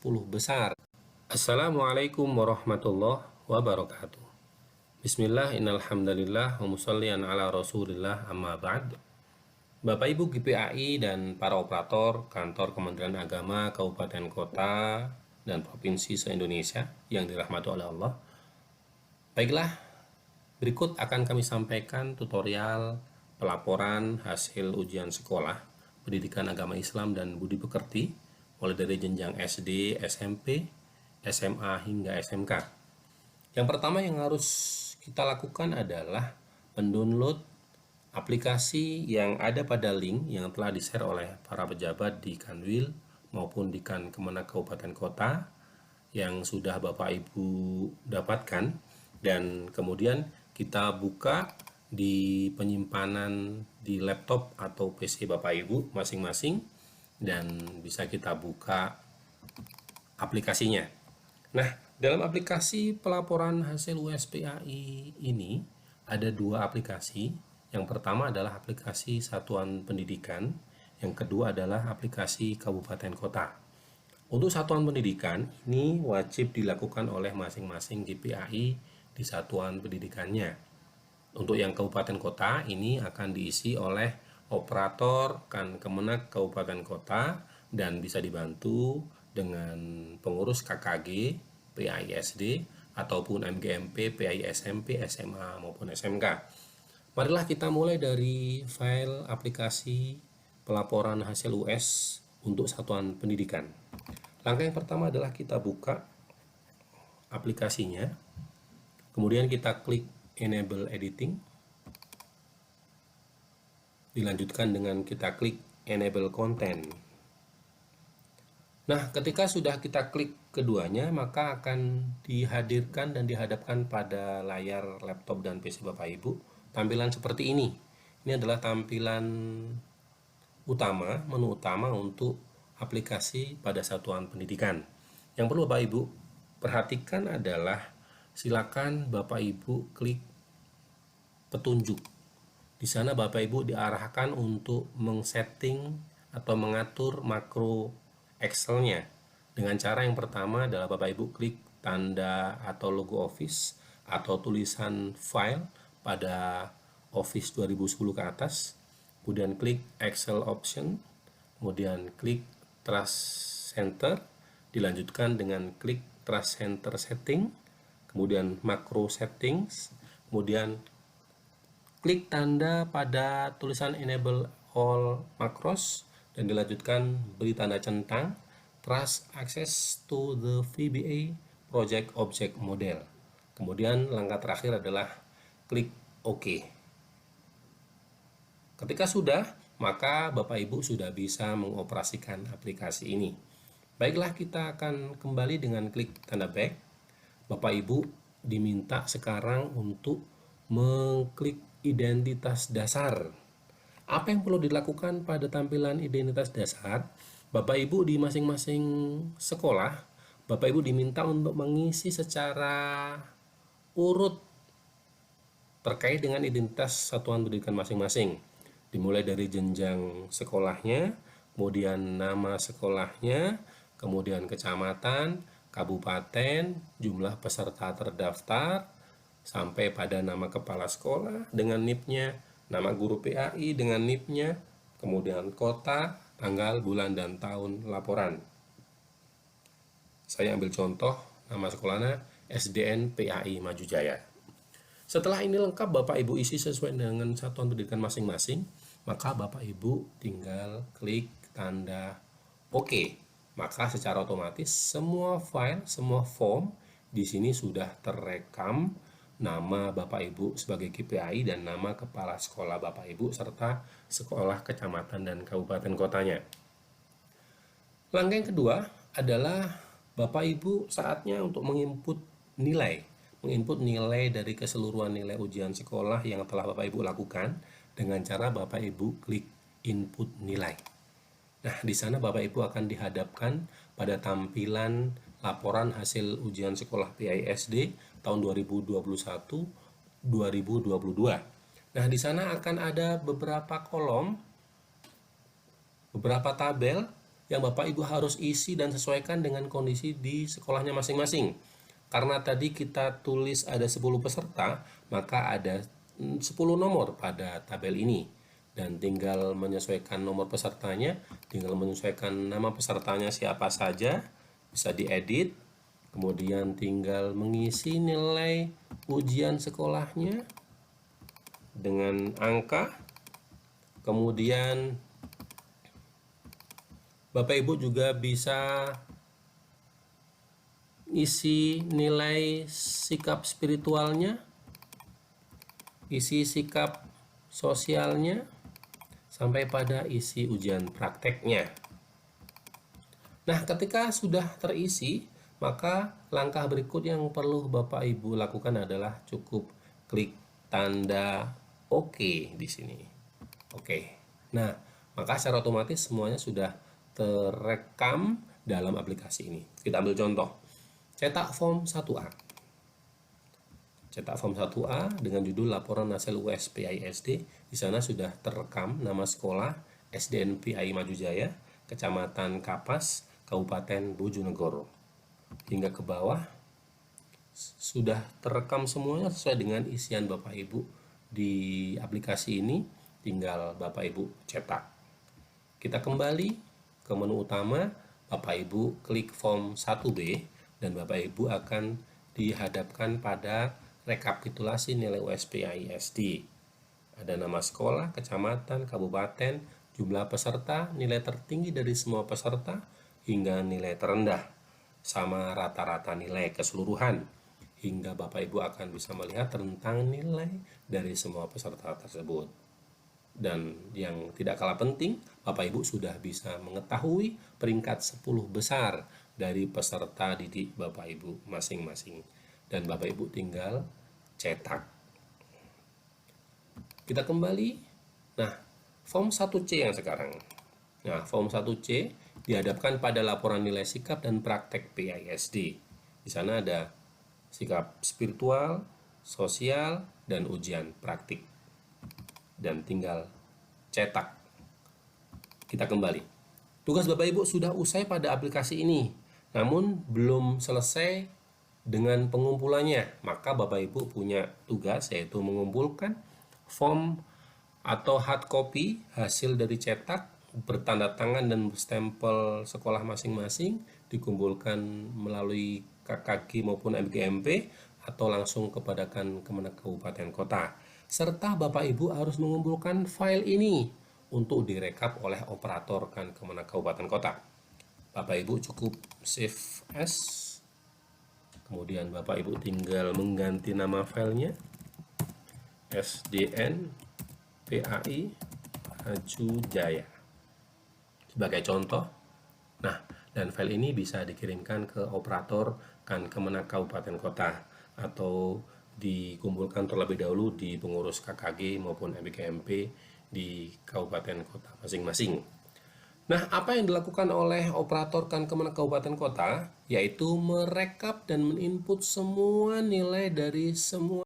10 besar. Assalamualaikum warahmatullahi wabarakatuh. Bismillah, innalhamdalillah, wa musallian ala rasulillah, amma ba'd. Bapak Ibu GPAI dan para operator kantor Kementerian Agama Kabupaten Kota dan Provinsi se-Indonesia yang dirahmati oleh Allah. Baiklah, berikut akan kami sampaikan tutorial pelaporan hasil ujian sekolah pendidikan agama Islam dan budi pekerti mulai dari jenjang SD, SMP, SMA hingga SMK. Yang pertama yang harus kita lakukan adalah mendownload aplikasi yang ada pada link yang telah di-share oleh para pejabat di Kanwil maupun di Kemenak Kabupaten Kota yang sudah Bapak Ibu dapatkan, dan kemudian kita buka di penyimpanan di laptop atau PC Bapak Ibu masing-masing dan bisa kita buka aplikasinya. Nah, dalam aplikasi pelaporan hasil USPAI ini ada dua aplikasi. Yang pertama adalah aplikasi Satuan Pendidikan, yang kedua adalah aplikasi Kabupaten Kota. Untuk Satuan Pendidikan, ini wajib dilakukan oleh masing-masing GPAI di Satuan Pendidikannya. Untuk yang Kabupaten Kota, ini akan diisi oleh operator Kemenak Kabupaten Kota dan bisa dibantu dengan pengurus KKG, PAI-SD, ataupun MGMP, PAI-SMP, SMA, maupun SMK. Marilah kita mulai dari file aplikasi pelaporan hasil US untuk Satuan Pendidikan. Langkah yang pertama adalah kita buka aplikasinya, kemudian kita klik Enable Editing, dilanjutkan dengan kita klik Enable Content. Nah, ketika sudah kita klik keduanya, maka akan dihadirkan dan dihadapkan pada layar laptop dan PC Bapak Ibu tampilan seperti ini. Ini adalah tampilan utama, menu utama untuk aplikasi pada Satuan Pendidikan. Yang perlu Bapak Ibu perhatikan adalah silakan Bapak Ibu klik petunjuk. Di sana Bapak Ibu diarahkan untuk mengsetting atau mengatur makro Excel-nya. Dengan cara yang pertama adalah Bapak Ibu klik tanda atau logo Office atau tulisan file pada Office 2010 ke atas, kemudian klik Excel Option, kemudian klik Trust Center, dilanjutkan dengan klik Trust Center Setting, kemudian Macro Settings, kemudian klik tanda pada tulisan Enable All Macros, dan dilanjutkan beri tanda centang Trust Access to the VBA Project Object Model. Kemudian langkah terakhir adalah klik OK. Ketika sudah, maka Bapak Ibu sudah bisa mengoperasikan aplikasi ini. Baiklah, kita akan kembali dengan klik tanda back. Bapak Ibu diminta sekarang untuk mengklik identitas dasar. Apa yang perlu dilakukan pada tampilan identitas dasar? Bapak Ibu di masing-masing sekolah, Bapak Ibu diminta untuk mengisi secara urut terkait dengan identitas satuan pendidikan masing-masing, dimulai dari jenjang sekolahnya, kemudian nama sekolahnya, kemudian kecamatan, kabupaten, jumlah peserta terdaftar, sampai pada nama kepala sekolah dengan NIP-nya, nama guru PAI dengan NIP-nya, kemudian kota, tanggal, bulan, dan tahun laporan. Saya ambil contoh nama sekolahnya SDN PAI Maju Jaya. Setelah ini lengkap Bapak Ibu isi sesuai dengan satuan pendidikan masing-masing, maka Bapak Ibu tinggal klik tanda OK. Maka secara otomatis semua file, semua form di sini sudah terekam nama Bapak Ibu sebagai GPAI dan nama kepala sekolah Bapak Ibu serta sekolah, kecamatan, dan kabupaten kotanya. Langkah yang kedua adalah Bapak Ibu saatnya untuk menginput nilai dari keseluruhan nilai ujian sekolah yang telah Bapak Ibu lakukan dengan cara Bapak Ibu klik input nilai. Nah, di sana Bapak Ibu akan dihadapkan pada tampilan laporan hasil ujian sekolah PAI-SD tahun 2021-2022. Nah, di sana akan ada beberapa kolom, beberapa tabel yang Bapak Ibu harus isi dan sesuaikan dengan kondisi di sekolahnya masing-masing. Karena tadi kita tulis ada 10 peserta, maka ada 10 nomor pada tabel ini. Dan tinggal menyesuaikan nomor pesertanya, tinggal menyesuaikan nama pesertanya siapa saja, bisa diedit, kemudian tinggal mengisi nilai ujian sekolahnya dengan angka, kemudian Bapak Ibu juga bisa isi nilai sikap spiritualnya, isi sikap sosialnya, sampai pada isi ujian prakteknya. Nah, ketika sudah terisi, maka langkah berikut yang perlu Bapak Ibu lakukan adalah cukup klik tanda OK di sini. Oke. Nah, maka secara otomatis semuanya sudah terekam dalam aplikasi ini. Kita ambil contoh. Cetak form 1A. Cetak form 1A dengan judul laporan hasil UAS PAI/SD. Di sana sudah terekam nama sekolah SDN PAI Majujaya, Kecamatan Kapas, Kabupaten Bojonegoro. Hingga ke bawah sudah terekam semuanya sesuai dengan isian Bapak Ibu di aplikasi ini. Tinggal Bapak Ibu cetak. Kita kembali ke menu utama, Bapak Ibu klik form 1B, dan Bapak Ibu akan dihadapkan pada rekapitulasi nilai UAS PAI/SD. Ada nama sekolah, kecamatan, kabupaten, jumlah peserta, nilai tertinggi dari semua peserta, hingga nilai terendah, sama rata-rata nilai keseluruhan, hingga Bapak Ibu akan bisa melihat tentang nilai dari semua peserta tersebut. Dan yang tidak kalah penting, Bapak Ibu sudah bisa mengetahui peringkat 10 besar dari peserta didik Bapak Ibu masing-masing. Dan Bapak Ibu tinggal cetak. Kita kembali. Nah, form 1C yang sekarang. Nah, form 1C dihadapkan pada laporan nilai sikap dan praktek PAI/SD. Di sana ada sikap spiritual, sosial, dan ujian praktik. Dan tinggal cetak. Kita kembali. Tugas Bapak Ibu sudah usai pada aplikasi ini, namun belum selesai dengan pengumpulannya. Maka Bapak Ibu punya tugas, yaitu mengumpulkan form atau hard copy hasil dari cetak bertanda tangan dan berstempel sekolah masing-masing, dikumpulkan melalui KKG maupun MGMP atau langsung kepada Kemenak Kabupaten Kota. Serta Bapak Ibu harus mengumpulkan file ini untuk direkap oleh operator Kemenak Kabupaten Kota. Bapak Ibu cukup save as, kemudian Bapak Ibu tinggal mengganti nama filenya SDN PAI Majujaya sebagai contoh. Nah, dan file ini bisa dikirimkan ke operator Kemenak Kabupaten Kota atau dikumpulkan terlebih dahulu di pengurus KKG maupun MBKMP di kabupaten kota masing-masing. Nah, apa yang dilakukan oleh operator Kemenak Kabupaten Kota yaitu merekap dan meninput semua nilai dari semua